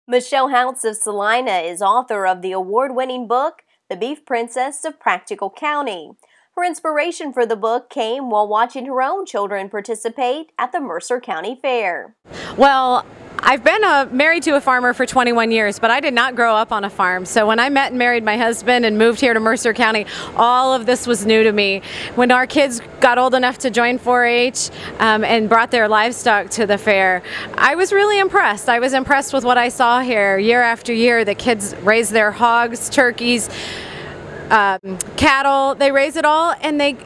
Michelle Houts of Celina is author of the award-winning book, The Beef Princess of Practical County. Her inspiration for the book came while watching her own children participate at the Mercer County Fair. Well, I've been married to a farmer for 21 years, but I did not grow up on a farm. So when I met and married my husband and moved here to Mercer County, all of this was new to me. When our kids got old enough to join 4-H and brought their livestock to the fair, I was really impressed. I was impressed with what I saw here year after year. The kids raise their hogs, turkeys, cattle, they raise it all, and they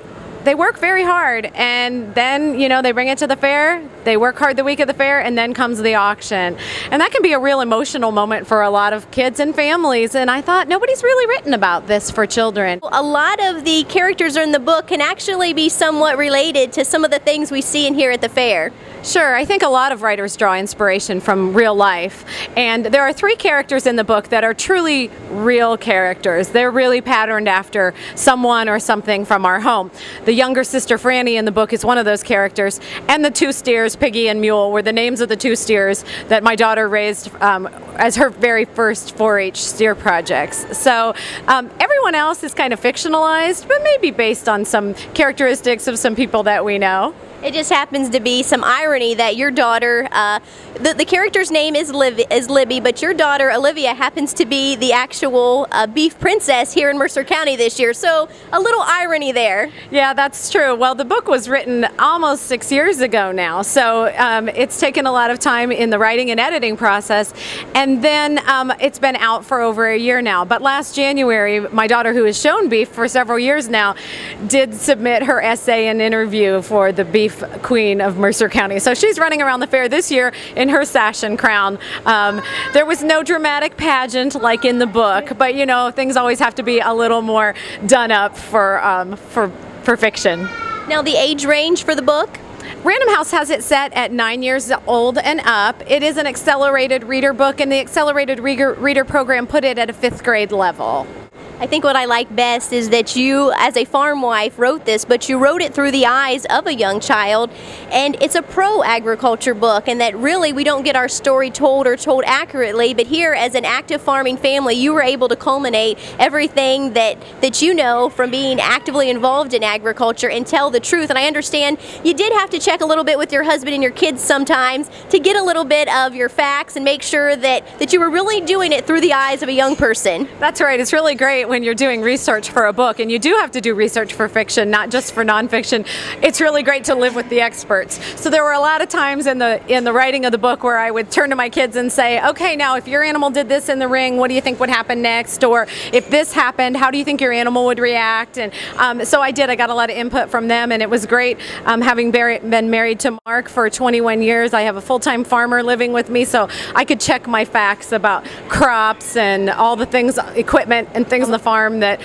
work very hard, and then, you know, they bring it to the fair, they work hard the week of the fair, and then comes the auction. And that can be a real emotional moment for a lot of kids and families, and I thought nobody's really written about this for children. A lot of the characters in the book can actually be somewhat related to some of the things we see and hear at the fair. Sure, I think a lot of writers draw inspiration from real life, and there are 3 characters in the book that are truly real characters. They're really patterned after someone or something from our home. The younger sister Franny in the book is one of those characters, and the 2 steers, Piggy and Mule, were the names of the 2 steers that my daughter raised as her very first 4-H steer projects. So everyone else is kind of fictionalized, but maybe based on some characteristics of some people that we know. It just happens to be some irony that your daughter, the character's name is Libby, but your daughter, Olivia, happens to be the actual beef princess here in Mercer County this year. So a little irony there. Yeah, that's true. Well, the book was written almost 6 years ago now, so it's taken a lot of time in the writing and editing process, and then it's been out for over a year now. But last January, my daughter, who has shown beef for several years now, did submit her essay and interview for the Beef Queen of Mercer County. So she's running around the fair this year in her sash and crown. There was no dramatic pageant like in the book, but you know, things always have to be a little more done up for fiction. Now, the age range for the book? Random House has it set at 9 years old and up. It is an accelerated reader book, and the accelerated reader program put it at a 5th grade level. I think what I like best is that you, as a farm wife, wrote this, but you wrote it through the eyes of a young child, and it's a pro-agriculture book, and that really we don't get our story told or told accurately, but here, as an active farming family, you were able to culminate everything that you know from being actively involved in agriculture and tell the truth. And I understand you did have to check a little bit with your husband and your kids sometimes to get a little bit of your facts and make sure that you were really doing it through the eyes of a young person. That's right. It's really great when you're doing research for a book, and you do have to do research for fiction, not just for nonfiction. It's really great to live with the experts. So there were a lot of times in the writing of the book where I would turn to my kids and say, okay, now if your animal did this in the ring, what do you think would happen next? Or if this happened, how do you think your animal would react? And so I got a lot of input from them, and it was great having been married to Mark for 21 years. I have a full-time farmer living with me, so I could check my facts about crops and all the things, equipment and things on the farm that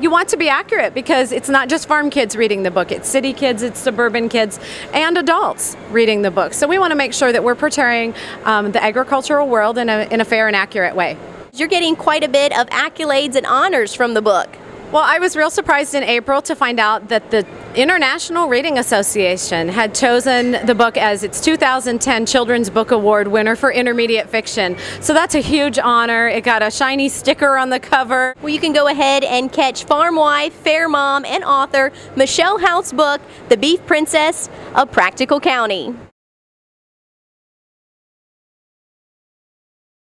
you want to be accurate, because it's not just farm kids reading the book, it's city kids, it's suburban kids, and adults reading the book. So we want to make sure that we're portraying the agricultural world in a fair and accurate way. You're getting quite a bit of accolades and honors from the book. Well, I was real surprised in April to find out that the International Reading Association had chosen the book as its 2010 Children's Book Award winner for intermediate fiction. So that's a huge honor. It got a shiny sticker on the cover. Well, you can go ahead and catch farm wife, fair mom, and author Michelle Houts' book, The Beef Princess of Practical County.